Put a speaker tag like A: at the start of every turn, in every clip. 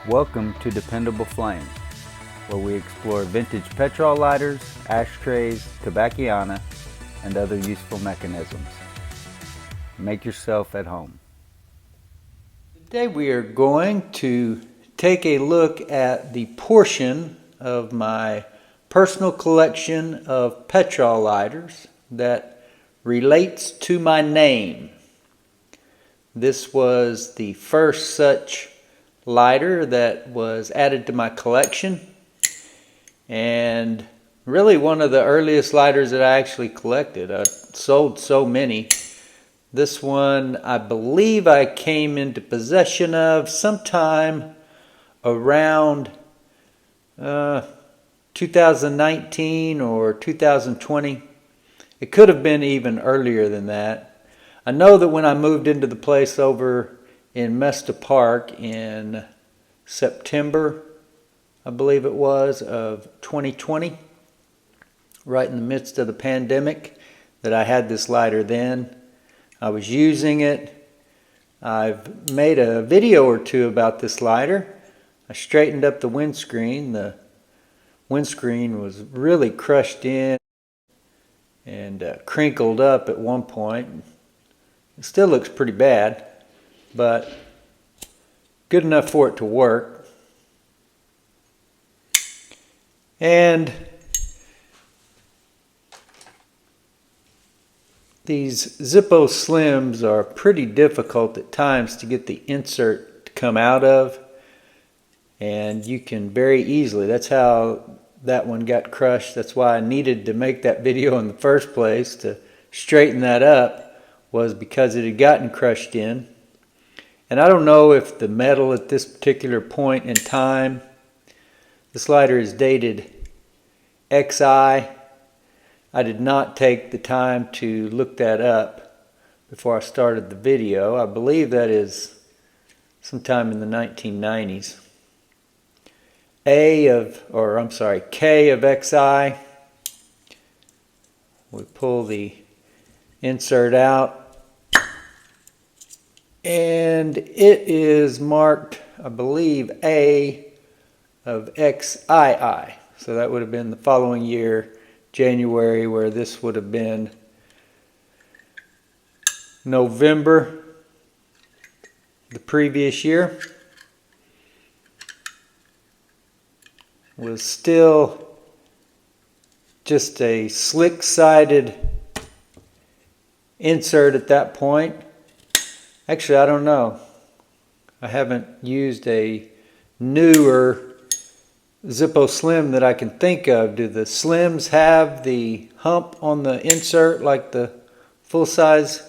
A: Welcome to Dependable Flame, where we explore vintage petrol lighters, ashtrays, tobacconiana, and other useful mechanisms. Make yourself at home. Today we are going to take a look at the portion of my personal collection of petrol lighters that relates to my name. This was the first such lighter that was added to my collection, and really one of the earliest lighters that I actually collected. I sold so many. This one I believe I came into possession of sometime around 2019 or 2020. It could have been even earlier than that. I know that when I moved into the place over in Mesta Park in September, I believe it was, of 2020, right in the midst of the pandemic, that I had this lighter then. I was using it. I've made a video or two about this lighter. I straightened up the windscreen. The windscreen was really crushed in and crinkled up at one point. It still looks pretty bad, but good enough for it to work. And these Zippo Slims are pretty difficult at times to get the insert to come out of, and you can very easily, that's how that one got crushed. That's why I needed to make that video in the first place, to straighten that up, was because it had gotten crushed in. And I don't know if the metal at this particular point in time, this lighter is dated XI. I did not take the time to look that up before I started the video. I believe that is sometime in the 1990s. K of XI. We pull the insert out, and it is marked, I believe, A of XII. So that would have been the following year, January, where this would have been November the previous year. Was still just a slick-sided insert at that point. Actually, I don't know. I haven't used a newer Zippo Slim that I can think of. Do the Slims have the hump on the insert like the full-size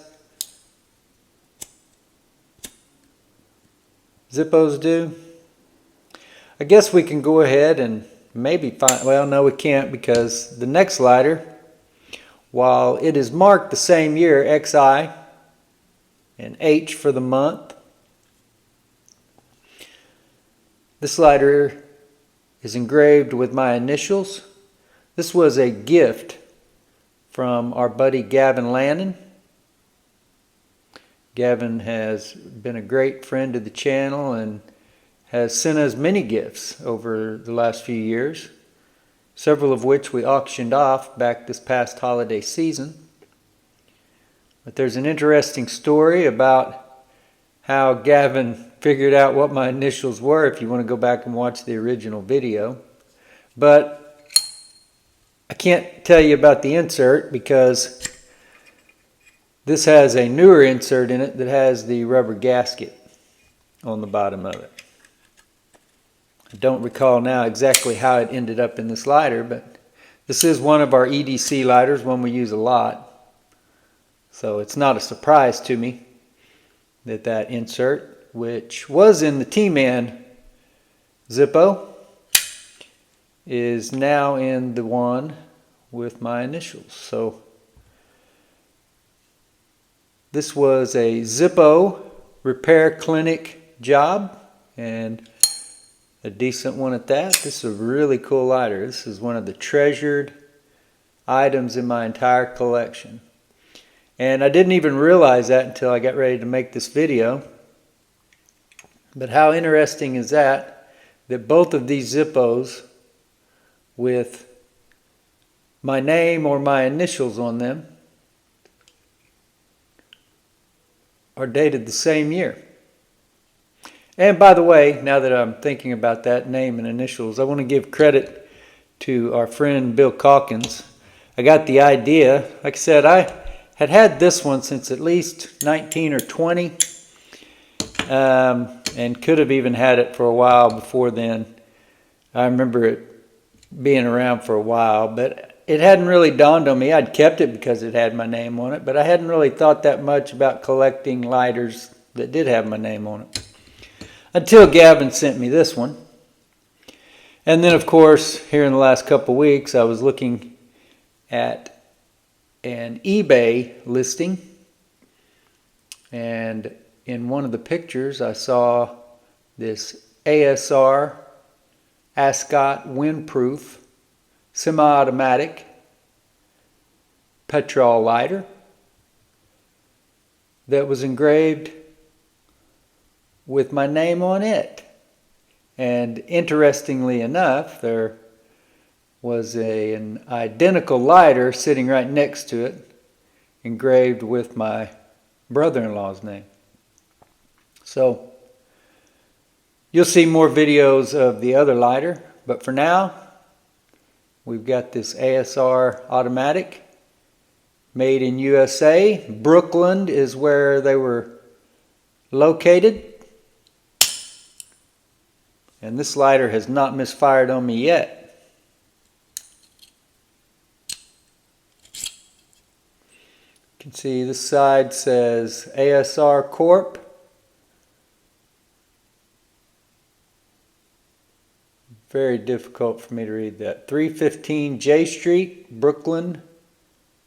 A: Zippos do? I guess we can go ahead and maybe find, well, no, we can't, because the next lighter, while it is marked the same year, XI, and H for the month, this lighter is engraved with my initials. This was a gift from our buddy Gavin Lannon. Gavin has been a great friend of the channel and has sent us many gifts over the last few years, several of which we auctioned off back this past holiday season. But there's an interesting story about how Gavin figured out what my initials were, if you want to go back and watch the original video. But I can't tell you about the insert because this has a newer insert in it that has the rubber gasket on the bottom of it. I don't recall now exactly how it ended up in this lighter, but this is one of our EDC lighters, one we use a lot. So it's not a surprise to me that that insert, which was in the T-Man Zippo, is now in the one with my initials. So this was a Zippo repair clinic job, and a decent one at that. This is a really cool lighter. This is one of the treasured items in my entire collection. And I didn't even realize that until I got ready to make this video. But how interesting is that? that both of these Zippos with my name or my initials on them are dated the same year. And by the way, now that I'm thinking about that name and initials, I want to give credit to our friend Bill Calkins. I got the idea. Like I said, I had this one since at least 19 or 20, and could have even had it for a while before then. I remember it being around for a while, but it hadn't really dawned on me. I'd kept it because it had my name on it, but I hadn't really thought that much about collecting lighters that did have my name on it until Gavin sent me this one. And then, of course, here in the last couple weeks, I was looking at an eBay listing, and in one of the pictures, I saw this ASR Ascot windproof semi-automatic Petrol lighter that was engraved with my name on it. And interestingly enough, there was an identical lighter sitting right next to it, engraved with my brother-in-law's name. So you'll see more videos of the other lighter, but for now, we've got this ASR automatic, made in USA. Brooklyn is where they were located. And this lighter has not misfired on me yet. You can see this side says ASR Corp. Very difficult for me to read that. 315 J Street, Brooklyn,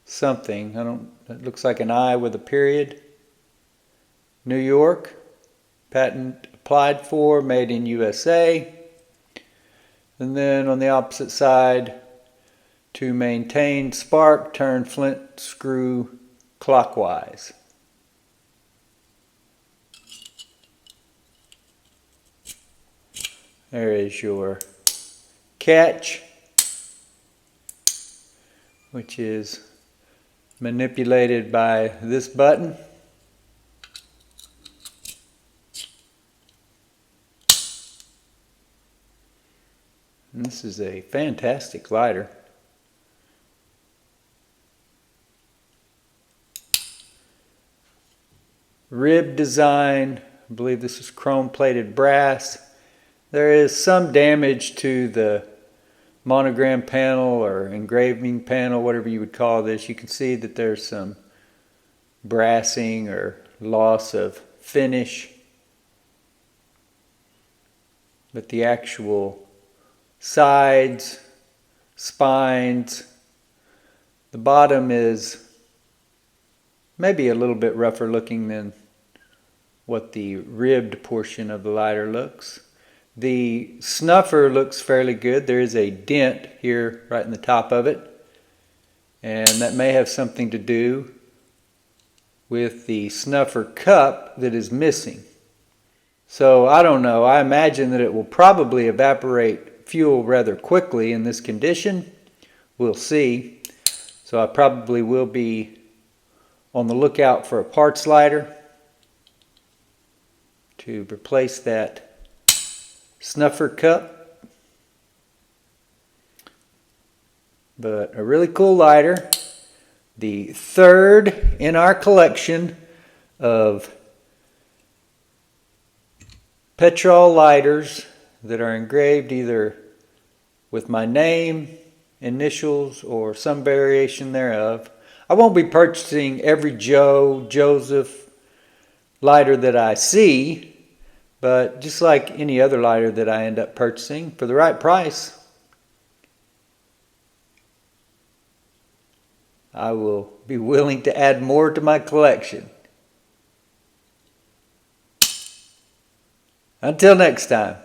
A: something. It looks like an I with a period. New York. Patent applied for, made in USA. And then on the opposite side, to maintain spark, turn flint screw clockwise. There is your catch, which is manipulated by this button. And this is a fantastic lighter. Rib design, I believe this is chrome plated brass. There is some damage to the monogram panel or engraving panel, whatever you would call this. You can see that there's some brassing or loss of finish. But the actual sides, spines, the bottom is maybe a little bit rougher looking than what the ribbed portion of the lighter looks. The snuffer looks fairly good. There is a dent here right in the top of it, and that may have something to do with the snuffer cup that is missing. So I don't know. I imagine that it will probably evaporate fuel rather quickly in this condition. We'll see. So I probably will be on the lookout for a parts lighter to replace that snuffer cup. But a really cool lighter. The third in our collection of Petrol lighters that are engraved either with my name, initials, or some variation thereof. I won't be purchasing every Joseph lighter that I see, but just like any other lighter that I end up purchasing, for the right price, I will be willing to add more to my collection. Until next time.